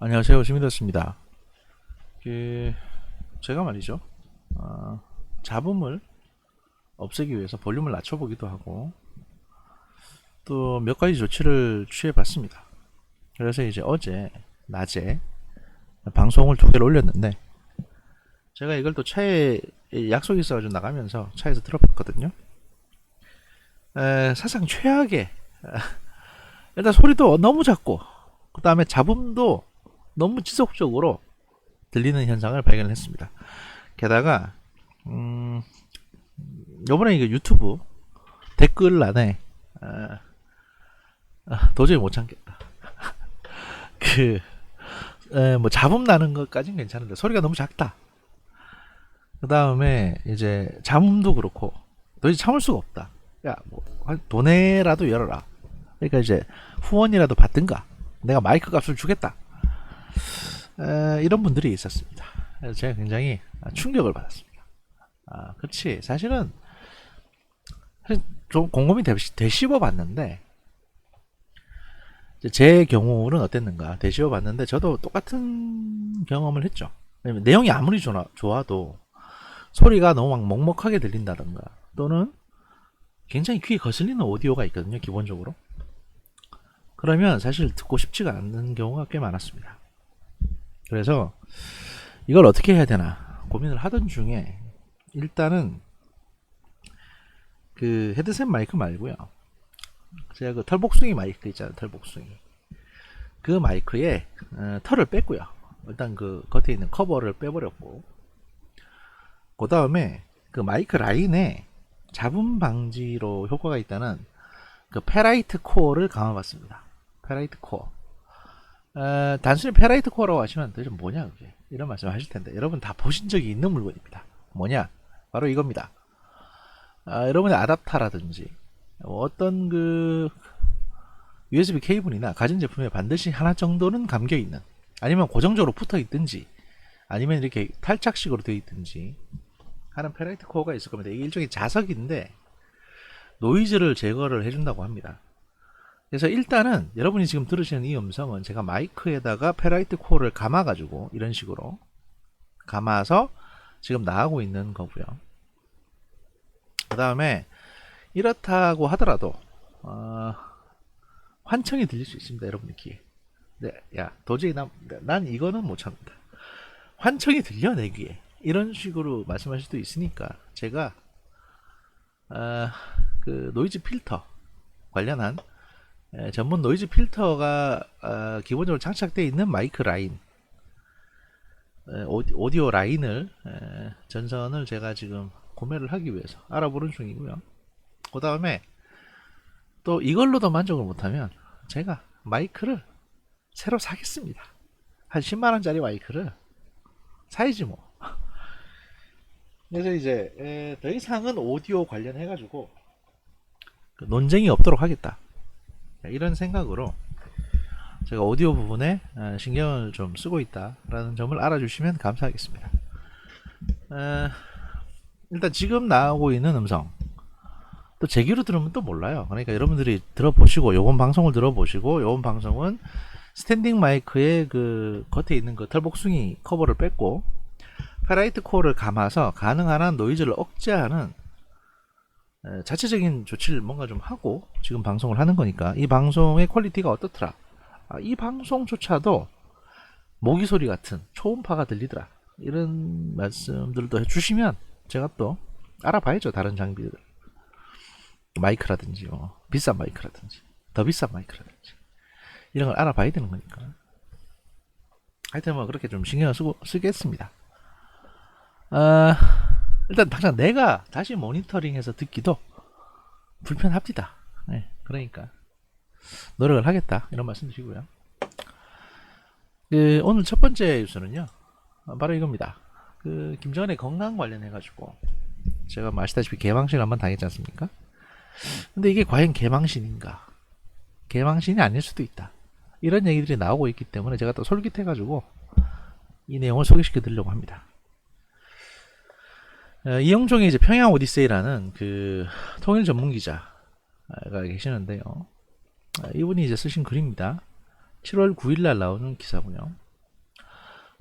안녕하세요. 시민이었습니다. 그 제가 말이죠. 어, 잡음을 없애기 위해서 볼륨을 낮춰보기도 하고 또 몇 가지 조치를 취해봤습니다. 그래서 이제 어제 낮에 방송을 두 개를 올렸는데 제가 이걸 또 차에 약속이 있어가지고 나가면서 차에서 들어봤거든요. 사상 최악의 일단 소리도 너무 작고 그 다음에 잡음도 너무 지속적으로 들리는 현상을 발견했습니다. 게다가 음, 요번에 이거 유튜브 댓글란에 도저히 못 참겠다. 그 뭐 잡음 나는 것까진 괜찮은데 소리가 너무 작다. 그 다음에 이제 잡음도 그렇고 도저히 참을 수가 없다. 야, 뭐 돈에라도 열어라. 그러니까 이제 후원이라도 받든가. 내가 마이크 값을 주겠다. 이런 분들이 있었습니다. 그래서 제가 굉장히 충격을 받았습니다. 그렇지. 사실은 좀 곰곰이 되씹어 봤는데 제 경우는 어땠는가 되씹어 봤는데 저도 똑같은 경험을 했죠. 왜냐면 내용이 아무리 좋아도 소리가 너무 막 먹먹하게 들린다던가 또는 굉장히 귀에 거슬리는 오디오가 있거든요. 기본적으로. 그러면 사실 듣고 싶지가 않는 경우가 꽤 많았습니다. 그래서 이걸 어떻게 해야 되나 고민을 하던 중에 일단은 그 헤드셋 마이크 말고요. 제가 그 털복숭이 마이크 있잖아요. 털복숭이. 그 마이크에 털을 뺐고요. 일단 그 겉에 있는 커버를 빼버렸고 그 다음에 그 마이크 라인에 잡음 방지로 효과가 있다는 그 페라이트 코어를 감아봤습니다. 페라이트 코어. 단순히 페라이트 코어라고 하시면 도대체 뭐냐 그게 이런 말씀 하실 텐데 여러분 다 보신 적이 있는 물건입니다. 뭐냐 바로 이겁니다. 여러분의 아답타라든지 어떤 그 USB 케이블이나 가전제품에 반드시 하나 정도는 감겨 있는 아니면 고정적으로 붙어 있든지 아니면 이렇게 탈착식으로 되어 있든지 하는 페라이트 코어가 있을 겁니다. 이게 일종의 자석인데 노이즈를 제거를 해준다고 합니다. 그래서 일단은 여러분이 지금 들으시는 이 음성은 제가 마이크에다가 페라이트 코어를 감아가지고 이런 식으로 감아서 지금 나가고 있는 거고요. 그 다음에 이렇다고 하더라도 환청이 들릴 수 있습니다. 여러분의 귀에. 네, 야 도저히 난 이거는 못 참는다. 환청이 들려 내 귀에. 이런 식으로 말씀하실 수도 있으니까 제가 그 노이즈 필터 관련한 전문 노이즈 필터가 기본적으로 장착되어 있는 마이크 라인 오디오 라인을 전선을 제가 지금 구매를 하기 위해서 알아보는 중이고요. 그 다음에 또 이걸로도 만족을 못하면 제가 마이크를 새로 사겠습니다. 한 10만원짜리 마이크를 사야지 뭐. 그래서 이제 더 이상은 오디오 관련해 가지고 그 논쟁이 없도록 하겠다 이런 생각으로 제가 오디오 부분에 신경을 좀 쓰고 있다라는 점을 알아주시면 감사하겠습니다. 일단 지금 나오고 있는 음성 또 제 귀로 들으면 또 몰라요. 그러니까 여러분들이 들어보시고 요번 방송을 들어보시고 요번 방송은 스탠딩 마이크의 그 겉에 있는 그 털복숭이 커버를 뺐고 페라이트 코어를 감아서 가능한 한 노이즈를 억제하는 자체적인 조치를 뭔가 좀 하고 지금 방송을 하는 거니까 이 방송의 퀄리티가 어떻더라. 이 방송조차도 모기 소리 같은 초음파가 들리더라. 이런 말씀들도 해주시면 제가 또 알아봐야죠. 다른 장비들. 마이크라든지 비싼 마이크라든지 더 비싼 마이크라든지 이런 걸 알아봐야 되는 거니까 하여튼 뭐 그렇게 좀 신경을 쓰겠습니다. 일단 당장 내가 다시 모니터링해서 듣기도 불편합니다. 네, 그러니까 노력을 하겠다 이런 말씀 드리고요. 오늘 첫 번째 뉴스는요 바로 이겁니다. 김정은의 건강 관련해 가지고 제가 아시다시피 개망신 한번 당했지 않습니까? 근데 이게 과연 개망신인가? 개망신이 아닐 수도 있다. 이런 얘기들이 나오고 있기 때문에 제가 또 솔깃해 가지고 이 내용을 소개시켜 드리려고 합니다. 이영종의 이제 평양 오디세이라는 그 통일 전문 기자가 계시는데요. 이분이 이제 쓰신 글입니다. 7월 9일 날 나오는 기사고요.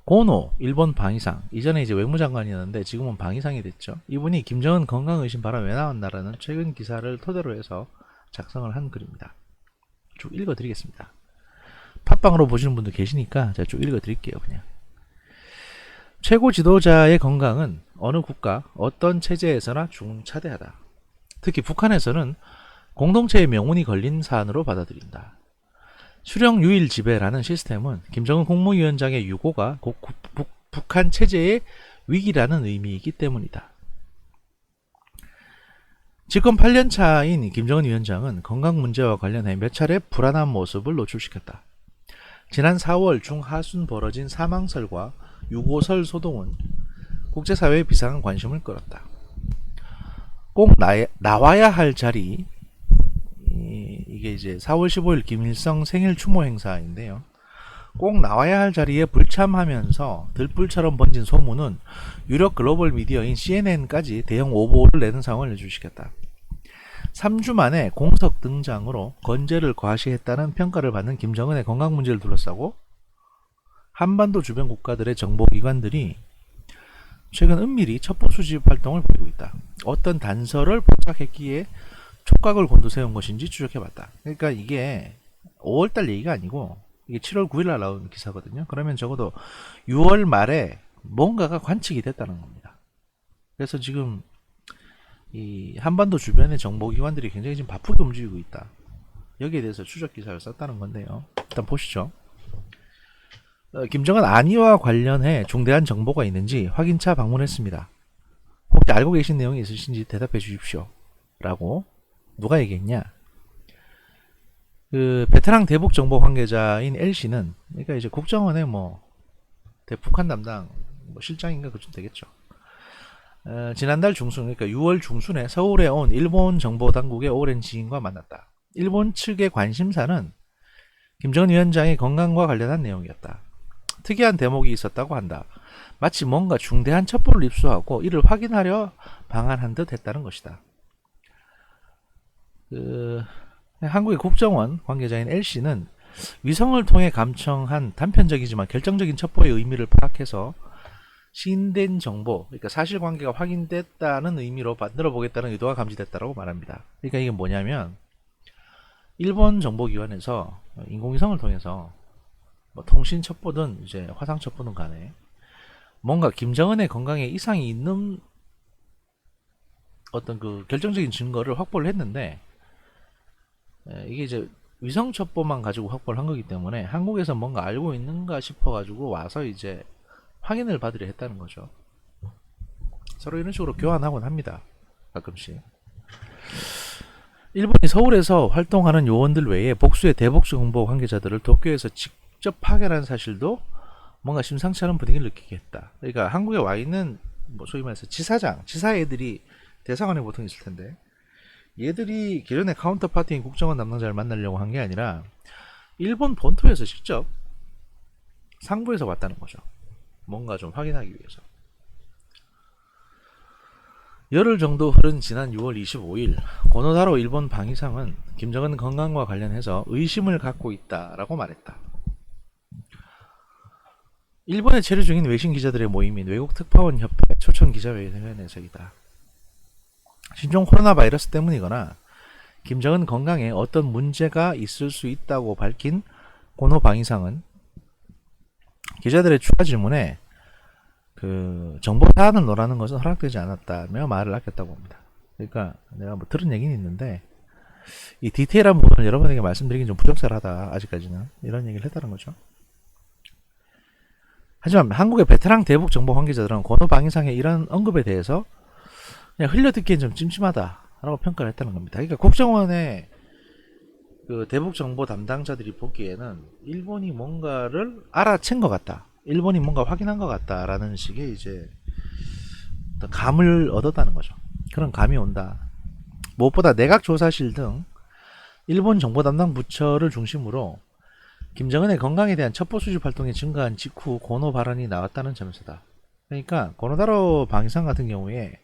고노 일본 방위상, 이전에 이제 외무장관이었는데 지금은 방위상이 됐죠. 이분이 김정은 건강의심 발언 왜 나왔나라는 최근 기사를 토대로 해서 작성을 한 글입니다. 쭉 읽어드리겠습니다. 팟빵으로 보시는 분도 계시니까 제가 쭉 읽어드릴게요. 그냥 최고 지도자의 건강은 어느 국가, 어떤 체제에서나 중차대하다. 특히 북한에서는 공동체의 명운이 걸린 사안으로 받아들인다. 수령 유일 지배라는 시스템은 김정은 국무위원장의 유고가 북한 체제의 위기라는 의미이기 때문이다. 집권 8년 차인 김정은 위원장은 건강 문제와 관련해 몇 차례 불안한 모습을 노출시켰다. 지난 4월 중하순 벌어진 사망설과 유고설 소동은 국제사회의 비상한 관심을 끌었다. 꼭 나와야 할 자리, 이게 이제 4월 15일 김일성 생일 추모 행사인데요. 꼭 나와야 할 자리에 불참하면서 들불처럼 번진 소문은 유력 글로벌 미디어인 CNN까지 대형 오보를 내는 상황을 연출시켰다. 3주 만에 공석 등장으로 건재를 과시했다는 평가를 받는 김정은의 건강 문제를 둘러싸고 한반도 주변 국가들의 정보기관들이 최근 은밀히 첩보 수집 활동을 벌이고 있다. 어떤 단서를 포착했기에 촉각을 곤두세운 것인지 추적해봤다. 그러니까 이게 5월달 얘기가 아니고 이게 7월 9일날 나온 기사거든요. 그러면 적어도 6월 말에 뭔가가 관측이 됐다는 겁니다. 그래서 지금 이 한반도 주변의 정보기관들이 굉장히 지금 바쁘게 움직이고 있다. 여기에 대해서 추적 기사를 썼다는 건데요. 일단 보시죠. 김정은 안위와 관련해 중대한 정보가 있는지 확인차 방문했습니다. 혹시 알고 계신 내용이 있으신지 대답해 주십시오. 라고 누가 얘기했냐? 그 베테랑 대북 정보 관계자인 L씨는 그러니까 이제 국정원의 뭐 북한 담당 실장인가 그쯤 되겠죠. 지난달 중순, 그러니까 6월 중순에 서울에 온 일본 정보 당국의 오랜 지인과 만났다. 일본 측의 관심사는 김정은 위원장의 건강과 관련한 내용이었다. 특이한 대목이 있었다고 한다. 마치 뭔가 중대한 첩보를 입수하고 이를 확인하려 방한한 듯 했다는 것이다. 한국의 국정원 관계자인 L씨는 위성을 통해 감청한 단편적이지만 결정적인 첩보의 의미를 파악해서 시인된 정보, 그러니까 사실관계가 확인됐다는 의미로 만들어 보겠다는 의도가 감지됐다고 말합니다. 그러니까 이게 뭐냐면 일본 정보기관에서 인공위성을 통해서 뭐 통신 첩보든 이제 화상 첩보든 간에 뭔가 김정은의 건강에 이상이 있는 어떤 그 결정적인 증거를 확보를 했는데 이게 이제 위성 첩보만 가지고 확보를 한 거기 때문에 한국에서 뭔가 알고 있는가 싶어 가지고 와서 이제 확인을 받으려 했다는 거죠. 서로 이런 식으로 교환하곤 합니다. 가끔씩. 일본이 서울에서 활동하는 요원들 외에 복수의 대북 정보 관계자들을 도쿄에서 직접 파견한 사실도 뭔가 심상치 않은 분위기를 느끼게 했다. 그러니까 한국에 와 있는 뭐 소위 말해서 지사장, 지사 애들이 대사관에 보통 있을 텐데 얘들이 기존의 카운터파트인 국정원 담당자를 만나려고 한 게 아니라 일본 본토에서 직접 상부에서 왔다는 거죠. 뭔가 좀 확인하기 위해서. 열흘 정도 흐른 지난 6월 25일 고노다로 일본 방위상은 김정은 건강과 관련해서 의심을 갖고 있다라고 말했다. 일본에 체류 중인 외신 기자들의 모임인 외국특파원협회 초청기자회견에서이다. 신종 코로나 바이러스 때문이거나 김정은 건강에 어떤 문제가 있을 수 있다고 밝힌 고노 방위상은 기자들의 추가 질문에 그 정보 사안을 논하는 것은 허락되지 않았다며 말을 아꼈다고 합니다. 그러니까 내가 뭐 들은 얘기는 있는데 이 디테일한 부분을 여러분에게 말씀드리긴 좀 부적절하다. 아직까지는 이런 얘기를 했다는 거죠. 하지만 한국의 베테랑 대북 정보 관계자들은 고노 방위상의 이런 언급에 대해서 그냥 흘려듣기엔 좀 찜찜하다라고 평가를 했다는 겁니다. 그러니까 국정원의 그 대북 정보 담당자들이 보기에는 일본이 뭔가를 알아챈 것 같다. 일본이 뭔가 확인한 것 같다라는 식의 이제 어떤 감을 얻었다는 거죠. 그런 감이 온다. 무엇보다 내각조사실 등 일본 정보 담당 부처를 중심으로 김정은의 건강에 대한 첩보 수집 활동이 증가한 직후 고노 발언이 나왔다는 점에서다. 그러니까 고노다로 방위상 같은 경우에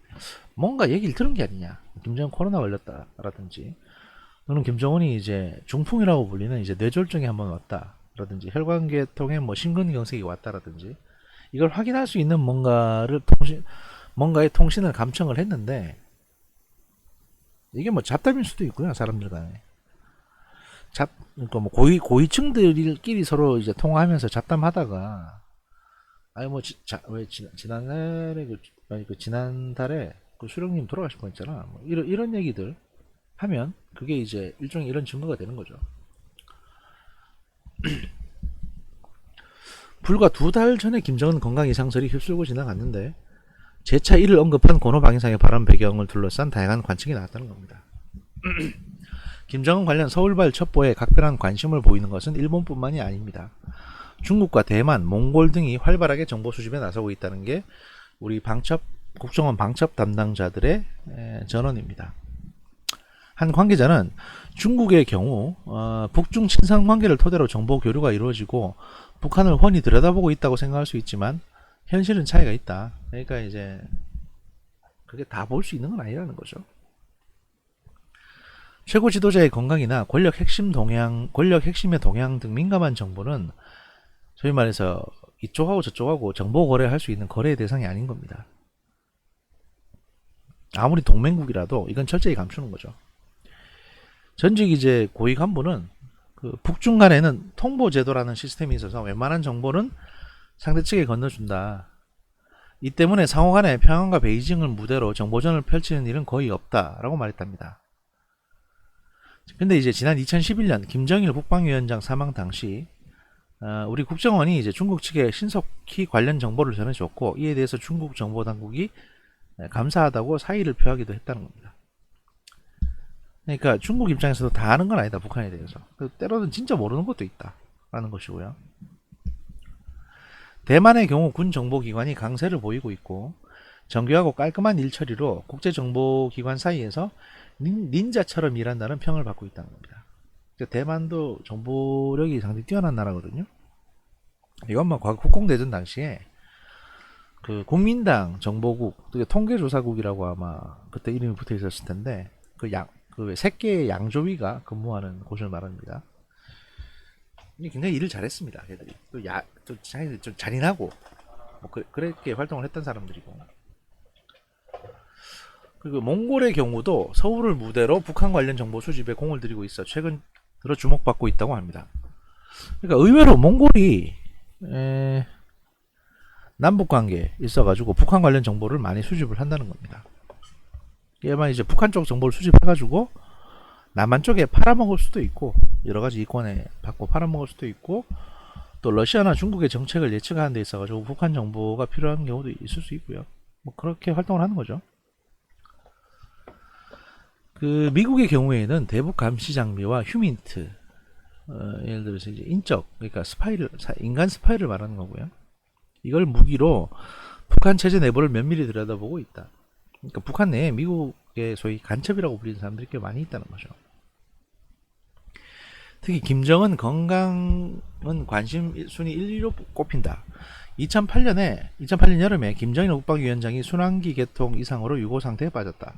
뭔가 얘기를 들은 게 아니냐. 김정은 코로나 걸렸다라든지 또는 김정은이 이제 중풍이라고 불리는 이제 뇌졸중에 한번 왔다라든지 혈관계통에 뭐 심근경색이 왔다라든지 이걸 확인할 수 있는 뭔가의 통신을 감청을 했는데, 이게 뭐 잡담일 수도 있고요, 사람들 간에. 그러니까 뭐 고위층들끼리 서로 이제 통화하면서 잡담하다가, 아니 뭐 왜 지난달에 지난달에 그 수령님 돌아가실 뻔했잖아. 뭐 이런 얘기들 하면 그게 이제 일종의 이런 증거가 되는 거죠. 불과 2달 전에 김정은 건강 이상설이 휩쓸고 지나갔는데 재차 이를 언급한 권오 방위상의 발언 배경을 둘러싼 다양한 관측이 나왔다는 겁니다. 김정은 관련 서울발 첩보에 각별한 관심을 보이는 것은 일본뿐만이 아닙니다. 중국과 대만, 몽골 등이 활발하게 정보 수집에 나서고 있다는 게 우리 국정원 방첩 담당자들의 전언입니다. 한 관계자는 중국의 경우 북중 친선 관계를 토대로 정보 교류가 이루어지고 북한을 훤히 들여다보고 있다고 생각할 수 있지만 현실은 차이가 있다. 그러니까 이제 그게 다 볼 수 있는 건 아니라는 거죠. 최고 지도자의 건강이나 권력 핵심의 동향 등 민감한 정보는 소위 말해서 이쪽하고 저쪽하고 정보 거래할 수 있는 거래의 대상이 아닌 겁니다. 아무리 동맹국이라도 이건 철저히 감추는 거죠. 전직 이제 고위 간부는 그 북중 간에는 통보 제도라는 시스템이 있어서 웬만한 정보는 상대 측에 건너준다. 이 때문에 상호 간에 평양과 베이징을 무대로 정보전을 펼치는 일은 거의 없다라고 말했답니다. 근데 이제 지난 2011년 김정일 국방위원장 사망 당시 우리 국정원이 이제 중국 측에 신속히 관련 정보를 전해줬고 이에 대해서 중국 정보당국이 감사하다고 사의를 표하기도 했다는 겁니다. 그러니까 중국 입장에서도 다 아는 건 아니다, 북한에 대해서. 때로는 진짜 모르는 것도 있다 라는 것이고요. 대만의 경우 군 정보기관이 강세를 보이고 있고 정교하고 깔끔한 일처리로 국제정보기관 사이에서 닌자처럼 일한다는 평을 받고 있다는 겁니다. 대만도 정보력이 상당히 뛰어난 나라거든요. 이건 뭐 과거 국공대전 당시에 그 국민당 정보국, 통계조사국이라고 아마 그때 이름이 붙어 있었을 텐데 그 새끼의 양조위가 근무하는 곳을 말합니다. 굉장히 일을 잘했습니다. 걔들이 또 자기들 좀 잔인하고 뭐 그렇게 활동을 했던 사람들이고. 그리고 몽골의 경우도 서울을 무대로 북한 관련 정보 수집에 공을 들이고 있어 최근 들어 주목받고 있다고 합니다. 그러니까 의외로 몽골이 남북 관계에 있어가지고 북한 관련 정보를 많이 수집을 한다는 겁니다. 얘만 이제 북한 쪽 정보를 수집해가지고 남한 쪽에 팔아먹을 수도 있고 여러 가지 이권에 받고 팔아먹을 수도 있고 또 러시아나 중국의 정책을 예측하는 데 있어가지고 북한 정보가 필요한 경우도 있을 수 있고요. 뭐 그렇게 활동을 하는 거죠. 그 미국의 경우에는 대북 감시 장비와 휴민트, 예를 들어서 이제 그러니까 인간 스파이를 말하는 거고요. 이걸 무기로 북한 체제 내부를 면밀히 들여다보고 있다. 그러니까 북한 내에 미국의 소위 간첩이라고 불리는 사람들이 꽤 많이 있다는 거죠. 특히 김정은 건강은 관심 순위 1, 2로 꼽힌다. 2008년 여름에 김정일 국방위원장이 순환기 계통 이상으로 유고 상태에 빠졌다.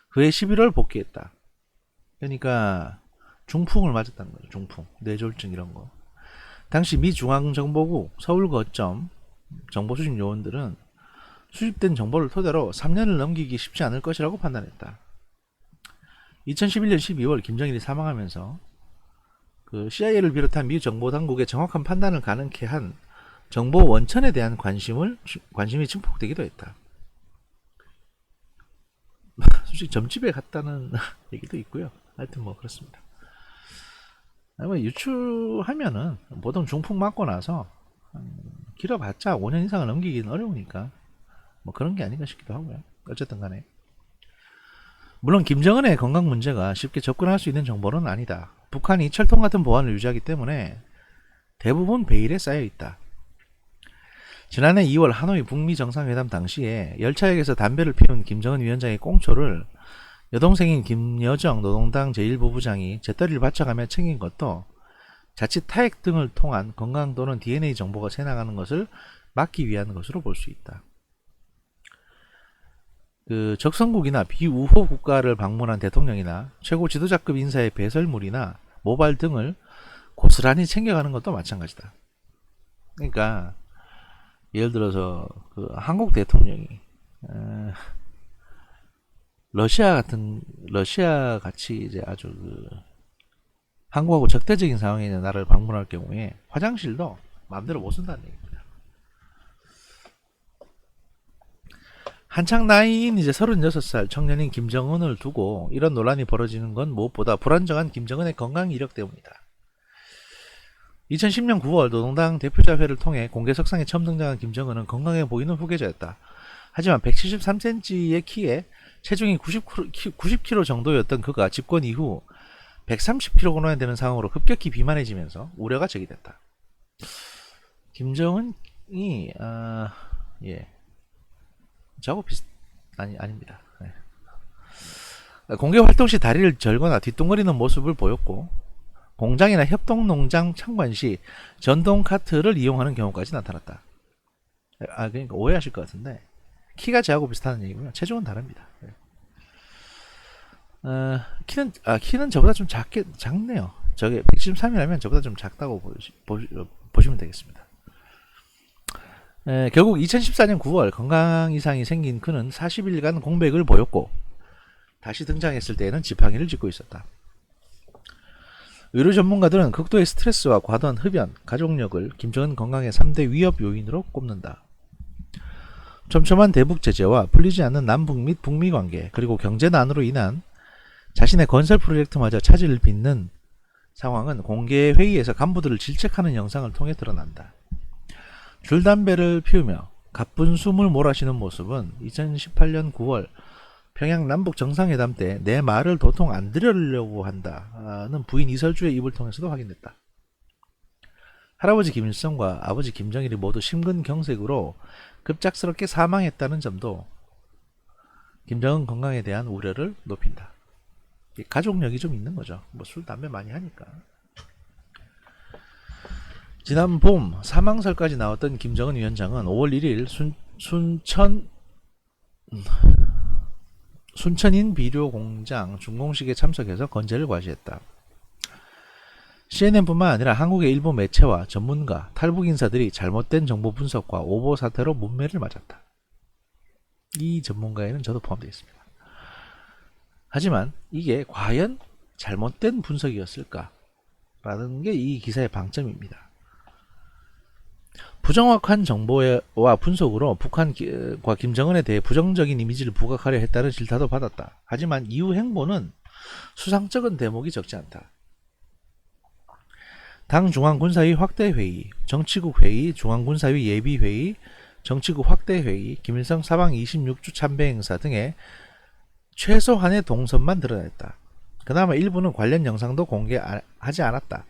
그해 11월 복귀했다. 그러니까 중풍을 맞았다는 거죠. 중풍, 뇌졸중 이런 거. 당시 미 중앙정보국 서울 거점 정보 수집 요원들은 수집된 정보를 토대로 3년을 넘기기 쉽지 않을 것이라고 판단했다. 2011년 12월 김정일이 사망하면서 그 CIA를 비롯한 미 정보당국의 정확한 판단을 가능케 한 정보 원천에 대한 관심이 증폭되기도 했다. 솔직히 점집에 갔다는 얘기도 있고요. 하여튼 뭐 그렇습니다. 유추하면은 보통 중풍 맞고 나서 길어봤자 5년 이상을 넘기기는 어려우니까 뭐 그런 게 아닌가 싶기도 하고요. 어쨌든 간에 물론 김정은의 건강 문제가 쉽게 접근할 수 있는 정보는 아니다. 북한이 철통 같은 보안을 유지하기 때문에 대부분 베일에 쌓여 있다. 지난해 2월 하노이 북미 정상회담 당시에 열차역에서 담배를 피운 김정은 위원장의 꽁초를 여동생인 김여정 노동당 제1부부장이 재떨이를 바쳐가며 챙긴 것도 자칫 타액 등을 통한 건강 또는 DNA 정보가 새나가는 것을 막기 위한 것으로 볼 수 있다. 그 적성국이나 비우호 국가를 방문한 대통령이나 최고 지도자급 인사의 배설물이나 모발 등을 고스란히 챙겨가는 것도 마찬가지다. 그러니까 예를 들어서 그 한국 대통령이 러시아 같이 이제 아주 그 한국하고 적대적인 상황에 있는 나라를 방문할 경우에 화장실도 마음대로 못 쓴다는 얘기입니다. 한창 나이인 이제 36살 청년인 김정은을 두고 이런 논란이 벌어지는 건 무엇보다 불안정한 김정은의 건강 이력 때문이다. 2010년 9월 노동당 대표자회를 통해 공개석상에 처음 등장한 김정은은 건강해 보이는 후계자였다. 하지만 173cm의 키에 체중이 90kg 정도였던 그가 집권 이후 130kg나 되는 상황으로 급격히 비만해지면서 우려가 제기됐다. 김정은이 예, 저하고 아닙니다. 네. 공개 활동 시 다리를 절거나 뒷동거리는 모습을 보였고 공장이나 협동농장 참관 시 전동 카트를 이용하는 경우까지 나타났다. 그러니까 오해하실 것 같은데 키가 저하고 비슷하는 얘기고요. 체중은 다릅니다. 키는 저보다 좀 작네요. 저게 173이라면 저보다 좀 작다고 보시면 되겠습니다. 결국 2014년 9월 건강 이상이 생긴 그는 40일간 공백을 보였고 다시 등장했을 때에는 지팡이를 짚고 있었다. 의료 전문가들은 극도의 스트레스와 과도한 흡연, 가족력을 김정은 건강의 3대 위협 요인으로 꼽는다. 촘촘한 대북 제재와 풀리지 않는 남북 및 북미 관계 그리고 경제난으로 인한 자신의 건설 프로젝트마저 차질을 빚는 상황은 공개 회의에서 간부들을 질책하는 영상을 통해 드러난다. 줄담배를 피우며 가쁜 숨을 몰아쉬는 모습은 2018년 9월 평양 남북 정상회담 때 내 말을 도통 안 들으려고 한다는 부인 이설주의 입을 통해서도 확인됐다. 할아버지 김일성과 아버지 김정일이 모두 심근경색으로 급작스럽게 사망했다는 점도 김정은 건강에 대한 우려를 높인다. 가족력이 좀 있는 거죠. 뭐 술, 담배 많이 하니까. 지난 봄 사망설까지 나왔던 김정은 위원장은 5월 1일 순천인 비료 공장 준공식에 참석해서 건재를 과시했다. CNN뿐만 아니라 한국의 일부 매체와 전문가, 탈북 인사들이 잘못된 정보 분석과 오보 사태로 문매를 맞았다. 이 전문가에는 저도 포함되어 있습니다. 하지만 이게 과연 잘못된 분석이었을까? 라는 게 이 기사의 방점입니다. 부정확한 정보와 분석으로 북한과 김정은에 대해 부정적인 이미지를 부각하려 했다는 질타도 받았다. 하지만 이후 행보는 수상쩍은 대목이 적지 않다. 당 중앙군사위 확대회의, 정치국 회의, 중앙군사위 예비회의, 정치국 확대회의, 김일성 사방 26주 참배 행사 등의 최소한의 동선만 드러냈다. 그나마 일부는 관련 영상도 공개하지 않았다.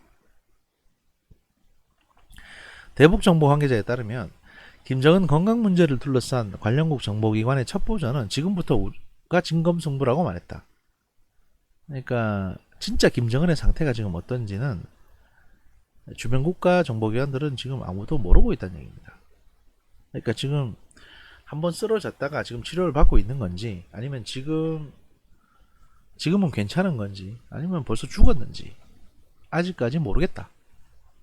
대북정보 관계자에 따르면 김정은 건강 문제를 둘러싼 관련국 정보기관의 첩보전은 지금부터가 진검승부라고 말했다. 그러니까 진짜 김정은의 상태가 지금 어떤지는 주변 국가 정보기관들은 지금 아무도 모르고 있다는 얘기입니다. 그러니까 지금 한번 쓰러졌다가 지금 치료를 받고 있는 건지 아니면 지금은 괜찮은 건지 아니면 벌써 죽었는지 아직까지 모르겠다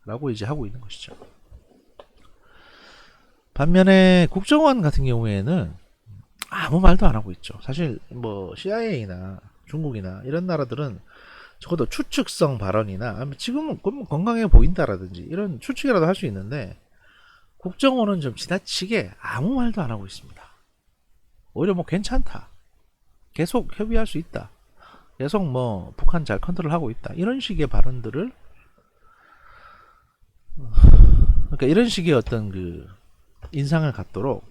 라고 이제 하고 있는 것이죠. 반면에 국정원 같은 경우에는 아무 말도 안 하고 있죠. 사실 뭐 CIA나 중국이나 이런 나라들은 적어도 추측성 발언이나 지금은 건강해 보인다라든지 이런 추측이라도 할 수 있는데 국정원은 좀 지나치게 아무 말도 안 하고 있습니다. 오히려 뭐 괜찮다. 계속 협의할 수 있다. 계속 뭐 북한 잘 컨트롤하고 있다. 이런 식의 발언들을 그러니까 이런 식의 어떤 그 인상을 갖도록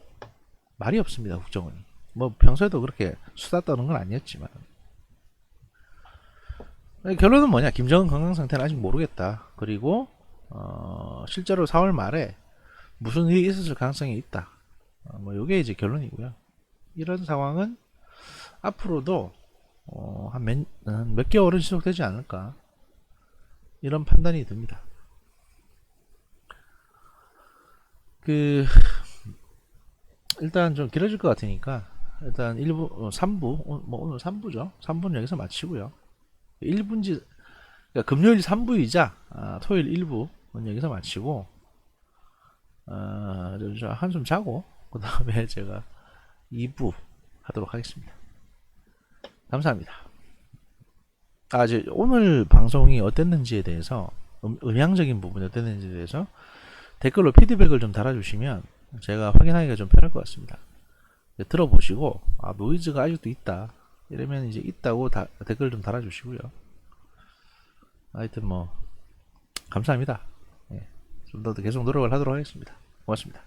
말이 없습니다. 국정원이. 뭐 평소에도 그렇게 수다 떠는 건 아니었지만 결론은 뭐냐? 김정은 건강 상태는 아직 모르겠다. 그리고 실제로 4월 말에 무슨 일이 있었을 가능성이 있다. 뭐 이게 이제 결론이고요. 이런 상황은 앞으로도 한 몇 개월은 지속되지 않을까 이런 판단이 듭니다. 일단 좀 길어질 것 같으니까 일단 3부 뭐 오늘 3부죠. 3부는 여기서 마치고요. 1분지 그러니까 금요일 3부이자 토요일 1부는 여기서 마치고 저 한숨 자고 그 다음에 제가 2부 하도록 하겠습니다. 감사합니다. 이제 오늘 방송이 어땠는지에 대해서 음향적인 부분이 어땠는지에 대해서 댓글로 피드백을 좀 달아주시면 제가 확인하기가 좀 편할 것 같습니다. 들어보시고 노이즈가 아직도 있다 이러면 이제 있다고 댓글 좀 달아주시고요. 하여튼 뭐 감사합니다. 좀 더 계속 노력을 하도록 하겠습니다. 고맙습니다.